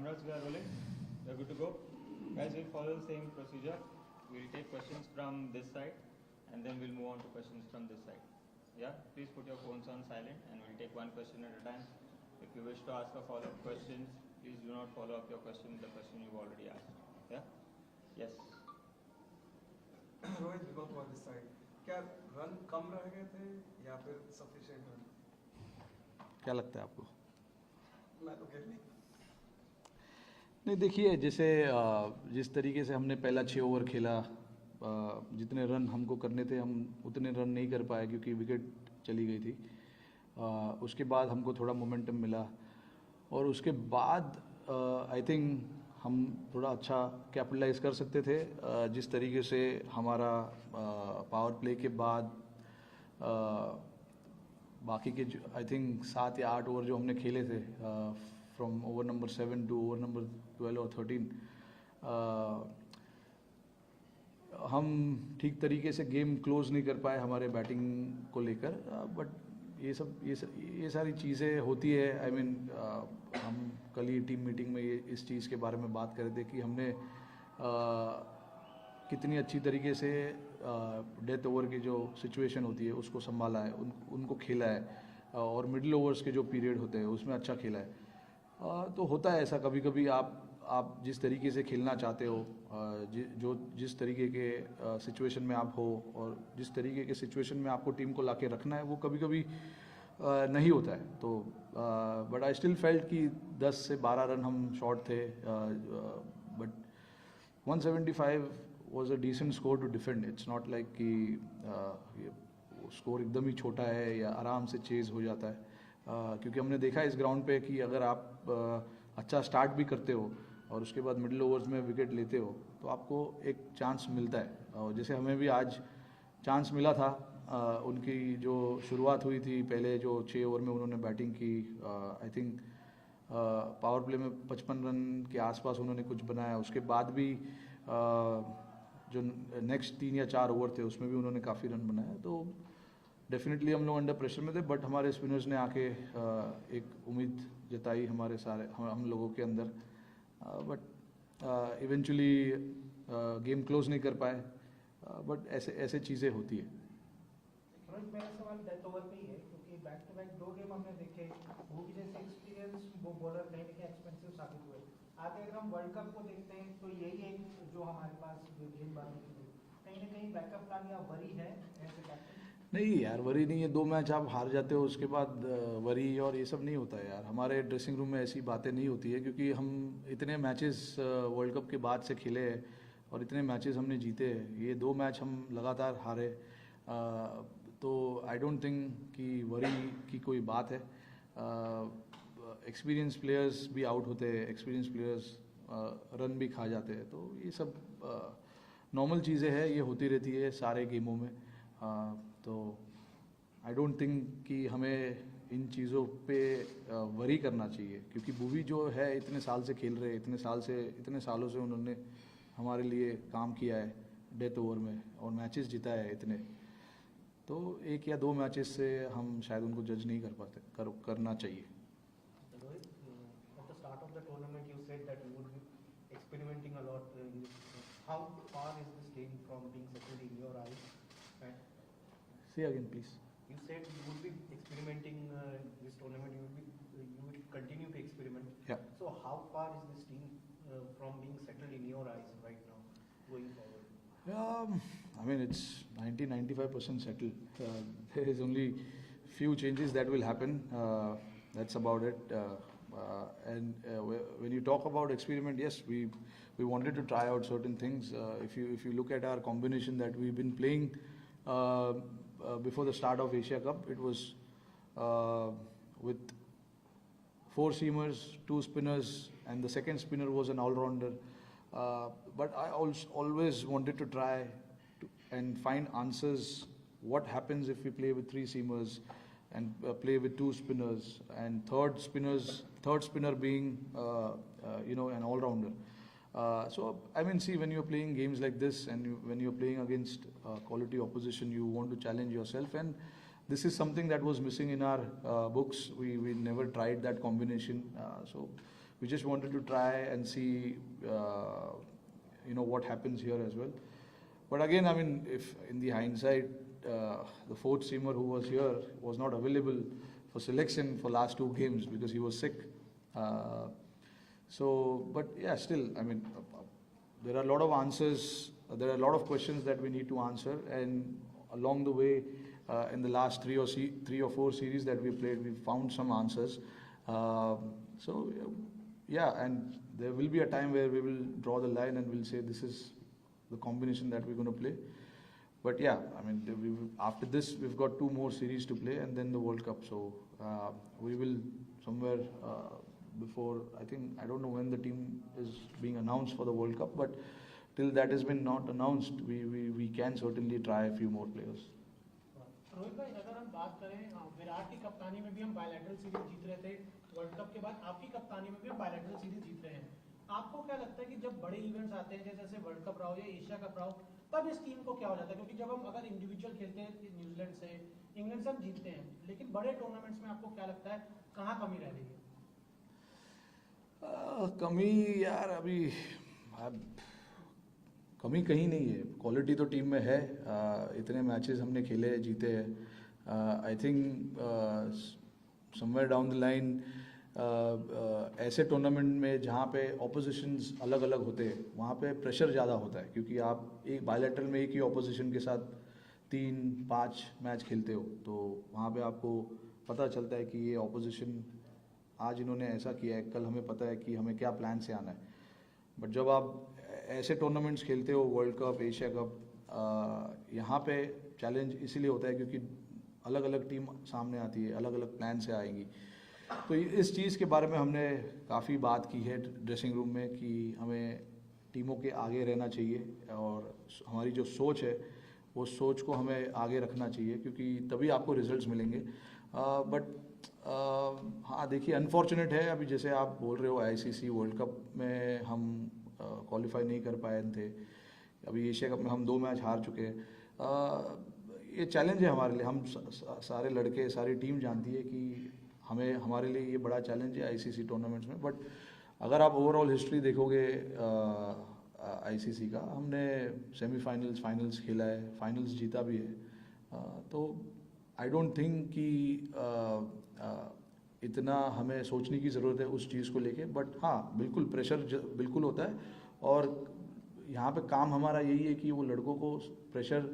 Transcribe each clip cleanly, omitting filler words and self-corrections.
Cameras, we are rolling. We are good to go. Guys, we'll follow the same procedure. We'll take questions from this side and then we'll move on to questions from this side. Yeah, please put your phones on silent and we'll take one question at a time. If you wish to ask a follow-up questions, please do not follow up your question with the question you've already asked. Yeah? Yes. Rohit we go for this side. क्या run कम रह गए थे या फिर sufficient run? क्या लगता है आपको? मैं तो कह नहीं, देखिए जैसे जिस तरीके से हमने पहला 6 ओवर खेला, जितने रन हमको करने थे हम उतने रन नहीं कर पाए क्योंकि विकेट चली गई थी। उसके बाद हमको थोड़ा मोमेंटम मिला और उसके बाद आई थिंक हम थोड़ा अच्छा कैपिटलाइज कर सकते थे। जिस तरीके से हमारा पावर प्ले के बाद बाकी के आई थिंक 7 या 8 ओवर जो हमने खेले थे from over number 7 to over number 12 और 13, हम ठीक तरीके से गेम क्लोज नहीं कर पाए हमारे बैटिंग को लेकर। बट ये सारी चीज़ें होती है। आई मीन हम कल ही टीम मीटिंग में इस चीज़ के बारे में बात कर रहे थे कि हमने कितनी अच्छी तरीके से डेथ ओवर की जो सिचुएशन होती है उसको संभाला है, उनको खेला है और मिडिल ओवर्स के जो पीरियड होते हैं उसमें अच्छा खेला है। तो होता है ऐसा कभी कभी, आप जिस तरीके से खेलना चाहते हो, जिस तरीके के सिचुएशन में आप हो और जिस तरीके के सिचुएशन में आपको टीम को लाके रखना है वो कभी कभी नहीं होता है। तो बट आई स्टिल फेल्ट कि 10 से 12 रन हम शॉर्ट थे, but 175 was a decent score to defend. It's not like कि स्कोर एकदम ही छोटा है या आराम से चेज हो जाता है, क्योंकि हमने देखा इस ग्राउंड पे कि अगर आप अच्छा स्टार्ट भी करते हो और उसके बाद मिडिल ओवर्स में विकेट लेते हो तो आपको एक चांस मिलता है। और जैसे हमें भी आज चांस मिला था, उनकी जो शुरुआत हुई थी पहले जो 6 ओवर में उन्होंने बैटिंग की, आई थिंक पावर प्ले में 55 रन के आसपास उन्होंने कुछ बनाया। उसके बाद भी जो नेक्स्ट 3 या 4 ओवर थे उसमें भी उन्होंने काफ़ी रन बनाया। तो डेफिनेटली हम लोग अंडर प्रेशर में थे, बट हमारे स्पिनर्स ने आके एक उम्मीद जताई हमारे सारे हम लोगों के अंदर, बट इवेंचुअली गेम क्लोज नहीं कर पाए। बट ऐसे चीज़ें होती है। रोहित, मेरा सवाल डेथ ओवर पे ही है क्योंकि बैक टू बैक 2 गेम हमने देखे, वो भी जैसे एक्सपीरियंस वो बॉलर कहीं ना कहीं एक्सपेंसिव साबित हुए। आगे अगर हम वर्ल्ड कप को देखते हैं तो यही एक जो हमारे पास गेंदबाजी की कहीं ना कहीं बैकअप प्लान या वरी है ऐसे कैप्टन? नहीं यार, वरी नहीं है। 2 मैच आप हार जाते हो उसके बाद वरी और ये सब नहीं होता है यार। हमारे ड्रेसिंग रूम में ऐसी बातें नहीं होती है क्योंकि हम इतने मैचेस वर्ल्ड कप के बाद से खेले हैं और इतने मैचेस हमने जीते हैं। ये 2 मैच हम लगातार हारे, तो आई डोंट थिंक कि वरी की कोई बात है। एक्सपीरियंस प्लेयर्स भी आउट होते हैं, एक्सपीरियंस प्लेयर्स रन भी खा जाते हैं, तो ये सब नॉर्मल चीज़ें हैं, ये होती रहती है सारे गेमों में। तो आई डोंट थिंक कि हमें इन चीज़ों पे वरी करना चाहिए क्योंकि भुवी जो है इतने साल से खेल रहे हैं, इतने सालों से उन्होंने हमारे लिए काम किया है डेथ ओवर में और मैचेस जिता है इतने। तो 1 या 2 मैचेस से हम शायद उनको जज नहीं कर पाते, करना चाहिए। Rohit, at the start of the tournament you said that you would be experimenting a lot in this. How far is this team from being settled in your eyes? And Say again, please. you said you would be experimenting this tournament. You will continue to experiment. Yeah. So how far is this team from being settled in your eyes right now, going forward? I mean, it's 90-95% settled. There is only few changes that will happen. That's about it. And when you talk about experiment, yes, we wanted to try out certain things. If you look at our combination that we've been playing before the start of Asia Cup, it was with 4 seamers, 2 spinners, and the second spinner was an all-rounder. But I always wanted to try and find answers. What happens if we play with 3 seamers and play with 2 spinners and third spinner being an all-rounder. So I mean, see, when you're playing games like this and when you're playing against quality opposition, you want to challenge yourself, and this is something that was missing in our books. We never tried that combination. So we just wanted to try and see, what happens here as well. But again, I mean, if in the hindsight, the fourth seamer who was here was not available for selection for last 2 games because he was sick. But yeah, still, I mean, there are a lot of answers, there are a lot of questions that we need to answer, and along the way, in the last 3 or 4 series that we played, we found some answers. Yeah, and there will be a time where we will draw the line and we'll say this is the combination that we're going to play. But yeah, I mean, after this, we've got 2 more series to play and then the World Cup. So we will somewhere before, I don't know when the team is being announced for the World Cup, but till that has been not announced, we can certainly try a few more players. Rohit भाई, अगर हम बात करें विराट की कप्तानी में भी हम बायलैटरल सीरीज जीत रहे थे, वर्ल्ड कप के बाद आपकी कप्तानी में भी हम बायलैटरल सीरीज जीत रहे हैं. आपको क्या लगता है कि जब बड़े इवेंट्स आते हैं जैसे वर्ल्ड कप रहा हो या एशिया कप रहा हो, तब इस टीम को क्या हो जाता है? क्योंकि जब हम अगर इंडिविजुअल खेलते हैं न्यूजीलैंड से, इंग्लैंड से हम जीतते हैं, लेकिन बड़े टूर्नामेंट्स में आपको क्या लगता है कहाँ कमी रह रही है? कमी यार, अभी कमी कहीं नहीं है. क्वालिटी तो टीम में है. इतने मैचेस हमने खेले, जीते हैं. I think somewhere down the line ऐसे टूर्नामेंट में जहाँ पे ऑपोजिशंस अलग अलग होते हैं, वहाँ पे प्रेशर ज़्यादा होता है, क्योंकि आप एक बायलैटरल में एक ही ऑपोजिशन के साथ 3-5 मैच खेलते हो, तो वहाँ पे आपको पता चलता है कि ये ऑपोजिशन आज इन्होंने ऐसा किया है, कल हमें पता है कि हमें क्या प्लान से आना है. बट जब आप ऐसे टूर्नामेंट्स खेलते हो, वर्ल्ड कप, एशिया कप, यहाँ पे चैलेंज इसीलिए होता है क्योंकि अलग अलग टीम सामने आती है, अलग अलग प्लान से आएंगी. तो इस चीज़ के बारे में हमने काफ़ी बात की है ड्रेसिंग रूम में कि हमें टीमों के आगे रहना चाहिए और हमारी जो सोच है वो सोच को हमें आगे रखना चाहिए, क्योंकि तभी आपको रिजल्ट्स मिलेंगे. बट हाँ, देखिए, अनफॉर्चुनेट है अभी जैसे आप बोल रहे हो आईसीसी वर्ल्ड कप में हम क्वालिफाई नहीं कर पाए थे. अभी एशिया कप में हम 2 मैच हार चुके हैं. ये चैलेंज है हमारे लिए. हम सारे लड़के, सारी टीम जानती है कि हमारे लिए ये बड़ा चैलेंज है आईसीसी टूर्नामेंट्स में. बट अगर आप ओवरऑल हिस्ट्री देखोगे आईसीसी का, हमने सेमीफाइनल्स, फाइनल्स खेला है, फाइनल्स जीता भी है. तो आई डोंट थिंक कि इतना हमें सोचने की ज़रूरत है उस चीज़ को लेके. बट हाँ, बिल्कुल प्रेशर बिल्कुल होता है, और यहाँ पे काम हमारा यही है कि वो लड़कों को प्रेशर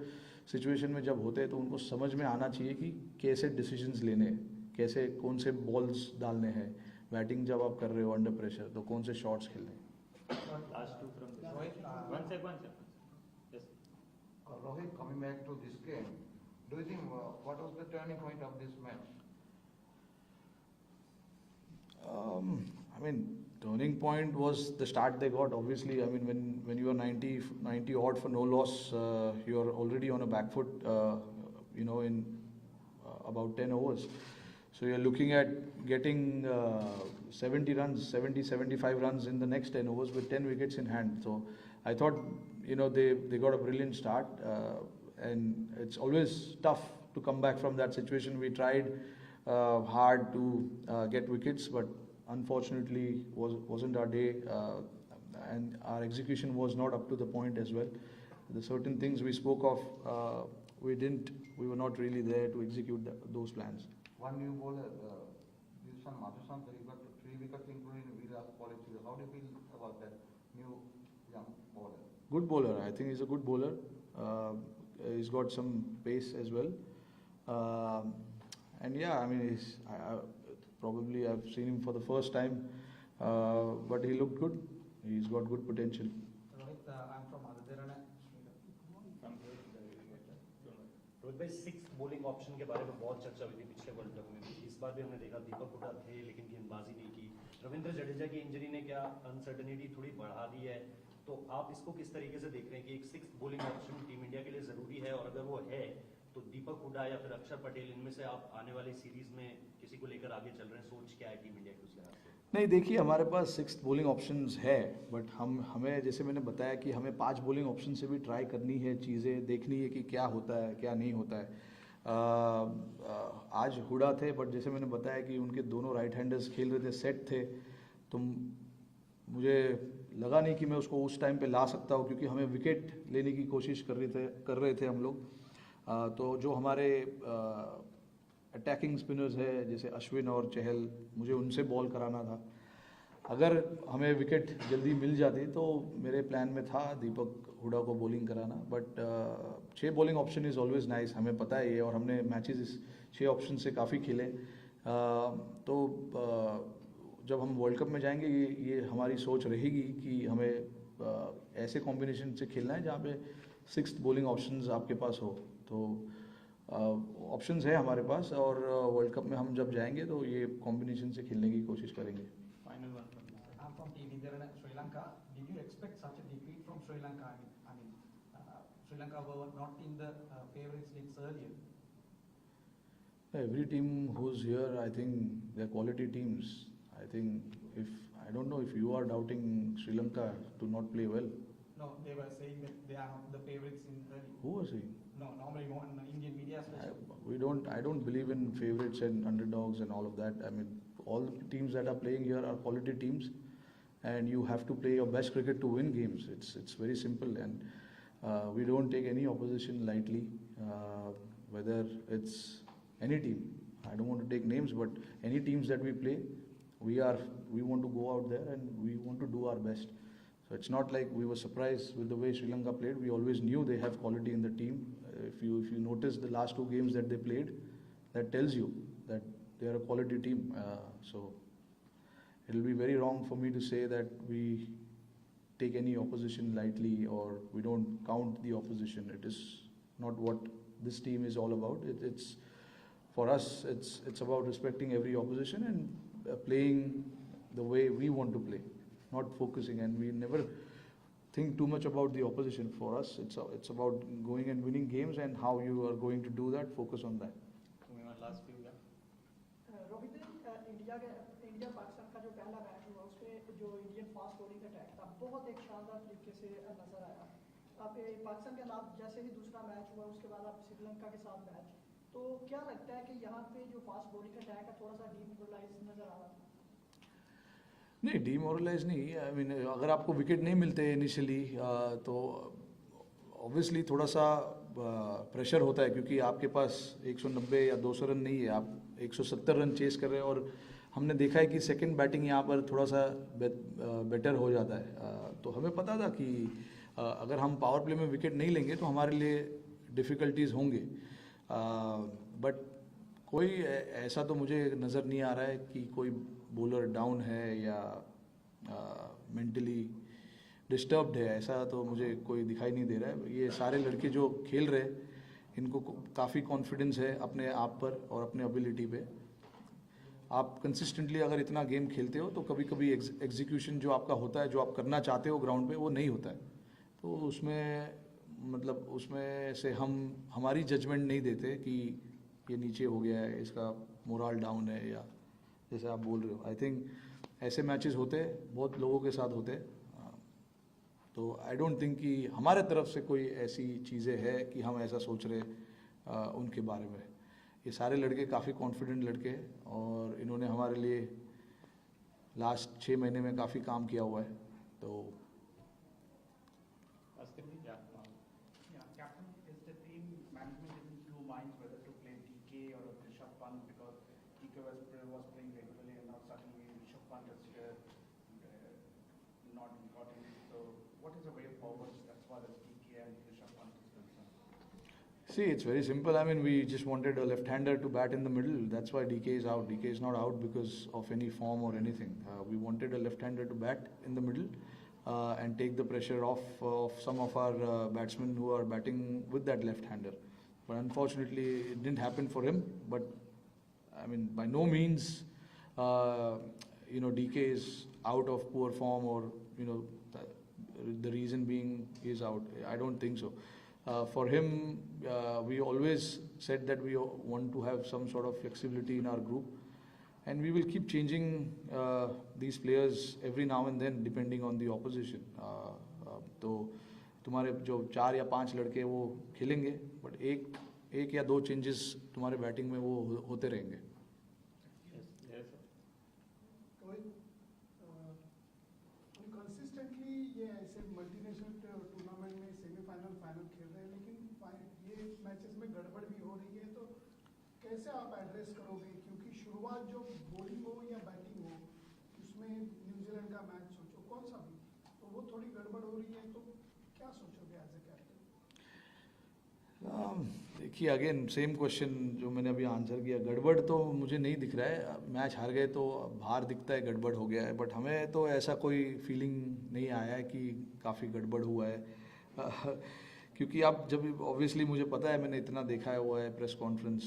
सिचुएशन में जब होते हैं तो उनको समझ में आना चाहिए कि कैसे डिसीजंस लेने हैं, कैसे कौन से बॉल्स डालने हैं, बैटिंग जब आप कर रहे हो अंडर प्रेशर तो कौन से शॉट्स खेलने हैं. Rohit, coming back to this game, do you think what was the turning point of this match? I mean, turning point was the start they got. Obviously, I mean, when you are 90 odd for no loss, you are already on a back foot, in about 10 overs. So you're looking at getting 75 runs in the next 10 overs with 10 wickets in hand. So I thought, they got a brilliant start, and it's always tough to come back from that situation. We tried hard to get wickets, but unfortunately wasn't our day, and our execution was not up to the point as well. The certain things we spoke of, we were not really there to execute those plans. One new bowler, this one Madhusan, he got 3 wickets including Virat's policy. How do you feel about that new young bowler? Good bowler. I think he's a good bowler. He's got some pace as well. And yeah, I mean, probably I've seen him for the first time, but he looked good. He's got good potential. Rohit, I'm from Aditya. Rohit भाई, 6 bowling option के बारे में बहुत चर्चा हुई थी पिछले world cup में भी. इस बार भी हमने देखा दीपक हुडा थे लेकिन गेंदबाजी नहीं की. रविंद्र जडेजा की इंजरी ने क्या अनसर्टेनिटी थोड़ी बढ़ा दी है? तो आप इसको किस तरीके से देख रहे हैं कि एक 6 बॉलिंग ऑप्शन टीम इंडिया के लिए ज़रूरी है, और अगर वो है तो दीपक हुडा या फिर अक्षर पटेल, इनमें से आप आने वाली सीरीज में किसी को लेकर आगे चल रहे हैं? सोच क्या है टीम इंडिया की उस लिहाज से? नहीं, देखिए, हमारे पास 6 बॉलिंग ऑप्शंस है, बट हमें जैसे मैंने बताया कि हमें 5 बॉलिंग ऑप्शन से भी ट्राई करनी है, चीज़ें देखनी है कि क्या होता है क्या नहीं होता है. आज हुडा थे, बट जैसे मैंने बताया कि उनके दोनों राइट हैंडर्स खेल रहे थे, सेट थे, तो मुझे लगा नहीं कि मैं उसको उस टाइम पे ला सकता हूँ, क्योंकि हमें विकेट लेने की कोशिश कर रहे थे हम लोग। तो जो हमारे अटैकिंग स्पिनर्स है जैसे अश्विन और चहल, मुझे उनसे बॉल कराना था। अगर हमें विकेट जल्दी मिल जाती तो मेरे प्लान में था दीपक हुडा को बॉलिंग कराना, but 6 bowling option is always nice, हमें पता है ये, और हमने मैचेस इस 6 ऑप्शन से काफ़ी खेले। तो जब हम वर्ल्ड कप में जाएंगे ये हमारी सोच रहेगी कि हमें ऐसे कॉम्बिनेशन से खेलना है जहाँ पे 6th बॉलिंग ऑप्शंस आपके पास हो। तो ऑप्शंस है हमारे पास, और वर्ल्ड कप में हम जब जाएंगे तो ये कॉम्बिनेशन से खेलने की कोशिश करेंगे। Final one from this side. I'm from Team India and Sri Lanka. Did you expect such a defeat from Sri Lanka? Sri Lanka were not in the favorites leagues earlier. Every team who's here, I think they're quality teams. I think I don't know if you are doubting Sri Lanka to not play well. No, they were saying that they are not the favorites in early. Who was saying? No, normally more in Indian media especially. I don't believe in favorites and underdogs and all of that. I mean, all the teams that are playing here are quality teams, and you have to play your best cricket to win games. It's very simple, and we don't take any opposition lightly, whether it's any team. I don't want to take names, but any teams that we play, we want to go out there and we want to do our best. So it's not like we were surprised with the way Sri Lanka played. We always knew they have quality in the team. If you notice the last 2 games that they played, that tells you that they are a quality team. So it will be very wrong for me to say that we take any opposition lightly or we don't count the opposition. It is not what this team is all about. It's for us. It's about respecting every opposition and playing the way we want to play, not focusing, and we never think too much about the opposition. For us, it's about going and winning games, and how you are going to do that, focus on that. Moving on, last few, yeah. Rohit, India Pakistan का जो पहला match हुआ उसमें जो Indian fast bowling attack था बहुत एक शानदार तरीके से नजर आया। आप पाकिस्तान के खिलाफ जैसे ही दूसरा मैच हुआ उसके बाद आप श्रीलंका के साथ मैच, तो क्या लगता है कि यहाँ पे जो फास्ट बॉलिंग अटैक है थोड़ा सा डीमोरलाइज नजर आ रहा था? नहीं, डीमोरलाइज नहीं। आई मीन अगर आपको विकेट नहीं मिलते इनिशियली तो ऑब्वियसली थोड़ा सा प्रेशर होता है, क्योंकि आपके पास 190 या 200 रन नहीं है, आप 170 रन चेस कर रहे हैं। और हमने देखा है कि सेकंड बैटिंग यहाँ पर थोड़ा सा बेटर हो जाता है। तो हमें पता था कि अगर हम पावर प्ले में विकेट नहीं लेंगे तो हमारे लिए डिफ़िकल्टीज होंगे। बट कोई ऐसा तो मुझे नज़र नहीं आ रहा है कि कोई बॉलर डाउन है या मेंटली डिस्टर्ब्ड है, ऐसा तो मुझे कोई दिखाई नहीं दे रहा है। ये सारे लड़के जो खेल रहे हैं इनको काफ़ी कॉन्फिडेंस है अपने आप पर और अपने एबिलिटी पे। आप कंसिस्टेंटली अगर इतना गेम खेलते हो तो कभी कभी एग्जीक्यूशन जो आपका होता है, जो आप करना चाहते हो ग्राउंड पे, वो नहीं होता है। तो उसमें मतलब उसमें से हमारी जजमेंट नहीं देते कि ये नीचे हो गया है, इसका मोरल डाउन है, या जैसे आप बोल रहे हो। आई थिंक ऐसे मैचेस होते बहुत लोगों के साथ होते, तो आई डोंट थिंक कि हमारे तरफ से कोई ऐसी चीज़ें हैं कि हम ऐसा सोच रहे उनके बारे में। ये सारे लड़के काफ़ी कॉन्फिडेंट लड़के हैं और इन्होंने हमारे लिए लास्ट 6 महीने में काफ़ी काम किया हुआ है। तो Yeah, captain, is the team management in two minds whether to play DK or Rishabh Pant, because DK was playing regularly and now suddenly Rishabh Pant is here, not important. So what is the way forward as far as DK and Rishabh Pant is concerned? see, it's very simple. I mean, we just wanted a left-hander to bat in the middle. That's why DK is out. DK is not out because of any form or anything. We wanted a left-hander to bat in the middle and take the pressure off of some of our batsmen who are batting with that left-hander. But unfortunately, it didn't happen for him. But I mean, by no means, DK is out of poor form, or the reason being he is out. I don't think so. For him, we always said that we want to have some sort of flexibility in our group, and we will keep changing these players every now and then depending on the opposition. तो तुम्हारे जो 4 या 5 लड़के वो खेलेंगे, but एक या 2 changes तुम्हारे बैटिंग में वो होते रहेंगे। Yes, yes, sir. रोहित, ऐसे मल्टीनेशनल टूर्नामेंट में सेमीफाइनल फाइनल खेल रहे हैं, लेकिन ये मैचेस में गड़बड़ भी हो रही है, तो कैसे आप एड्रेस करोगे? क्योंकि शुरुआत जो बॉलिंग हो या बैटिंग हो, उसमें न्यूजीलैंड का मैच सोचो कौन सा भी, तो वो थोड़ी गड़बड़ हो रही है, तो क्या सोचोगे एज ए कैप्टन? देखिए अगेन सेम क्वेश्चन जो मैंने अभी आंसर किया, गड़बड़ तो मुझे नहीं दिख रहा है। मैच हार गए तो बाहर दिखता है गड़बड़ हो गया है, बट हमें तो ऐसा कोई फीलिंग नहीं आया है कि काफ़ी गड़बड़ हुआ है। क्योंकि आप जब ऑब्वियसली मुझे पता है, मैंने इतना देखा हुआ है प्रेस कॉन्फ्रेंस,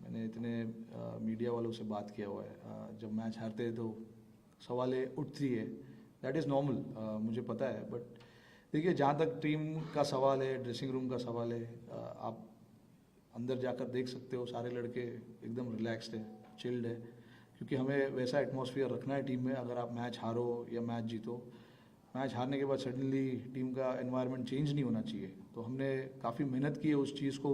मैंने इतने मीडिया वालों से बात किया हुआ है, जब मैच हारते हैं तो सवालें उठती है, दैट इज़ नॉर्मल, मुझे पता है। बट देखिए जहाँ तक टीम का सवाल है, ड्रेसिंग रूम का सवाल है, आप अंदर जाकर देख सकते हो, सारे लड़के एकदम रिलैक्स्ड है, चिल्ड है, क्योंकि हमें वैसा एटमॉस्फेयर रखना है टीम में। अगर आप मैच हारो या मैच जीतो, मैच हारने के बाद सडनली टीम का एनवायरनमेंट चेंज नहीं होना चाहिए। तो हमने काफ़ी मेहनत की है उस चीज़ को,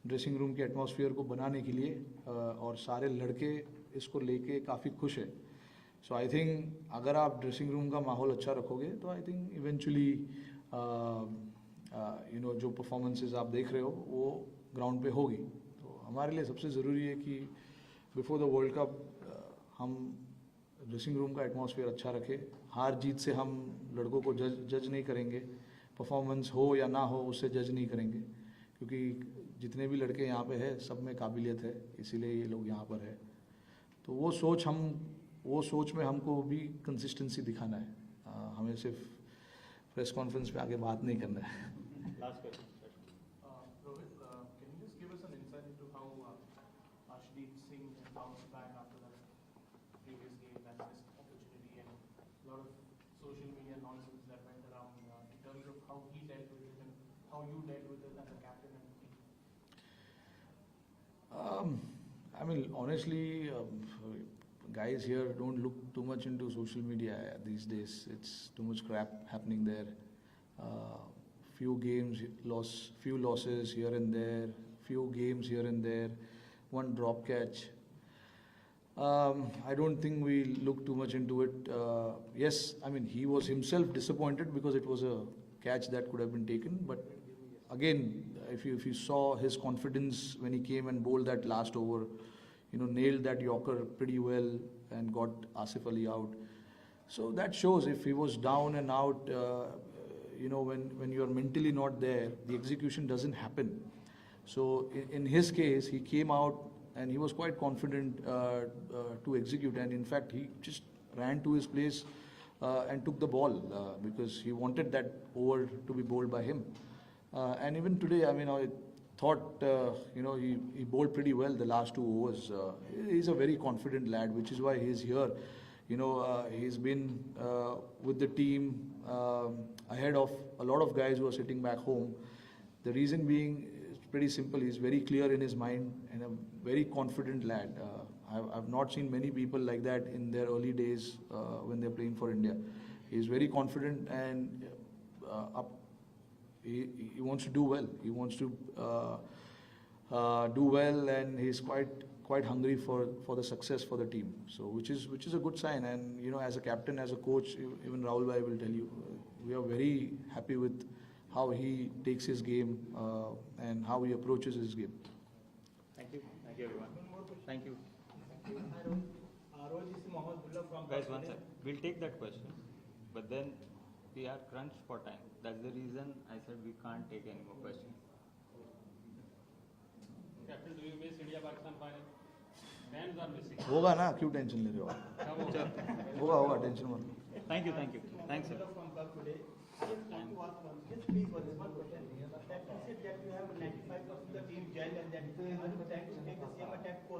ड्रेसिंग रूम के एटमॉस्फेयर को बनाने के लिए, और सारे लड़के इसको लेके काफ़ी खुश है। सो आई थिंक अगर आप ड्रेसिंग रूम का माहौल अच्छा रखोगे तो आई थिंक इवेंचुअली जो परफॉर्मेंसेस आप देख रहे हो वो ग्राउंड पे होगी। तो हमारे लिए सबसे ज़रूरी है कि बिफोर द वर्ल्ड कप हम ड्रेसिंग रूम का एटमॉस्फेयर अच्छा रखें। हार जीत से हम लड़कों को जज नहीं करेंगे, परफॉर्मेंस हो या ना हो उससे जज नहीं करेंगे, क्योंकि जितने भी लड़के यहाँ पे हैं सब में काबिलियत है, इसीलिए ये लोग यहाँ पर है। तो वो सोच में हमको भी कंसिस्टेंसी दिखाना है, हमें सिर्फ प्रेस कॉन्फ्रेंस पे आके बात नहीं करना है। Last question. Rohit, can you just give us an insight into how Arshdeep Singh bounced back after that previous game, that missed opportunity, and a lot of social media nonsense that went around in terms of how he dealt with it and how you dealt with it as a captain and team? I mean, honestly, guys here don't look too much into social media these days. It's too much crap happening there. Few games few losses here and there, few games here and there, one drop catch. I don't think we look too much into it. Yes, I mean he was himself disappointed because it was a catch that could have been taken. But again, if you saw his confidence when he came and bowled that last over, nailed that Yorker pretty well and got Asif Ali out. So that shows if he was down and out, when you are mentally not there, the execution doesn't happen. So in his case, he came out and he was quite confident to execute, and in fact he just ran to his place and took the ball because he wanted that over to be bowled by him. And even today, I mean, I thought he bowled pretty well the last 2 overs. He's a very confident lad, which is why he's here. He's been with the team ahead of a lot of guys who are sitting back home. The reason being is pretty simple. He's very clear in his mind and a very confident lad. I've not seen many people like that in their early days when they're playing for India. He's very confident and he wants to do well. He wants to do well, and he's quite hungry for the success for the team. So which is a good sign. And as a captain, as a coach, even Rahul bhai will tell you, we are very happy with how he takes his game and how he approaches his game. Thank you everyone. Thank you. from Guys, one sec. We'll take that question, but then we are crunched for time. That's the reason I said we can't take any more questions. Captain, do you miss India-Pakistan final? Fans are missing. होगा ना, क्यों tension ले रहे हो? होगा tension मत लो. Thank you. Thanks sir. from Cup today. Just want to ask one. Just please one question. That you said that you have 95% of the team gel and that you are trying to take the same attack.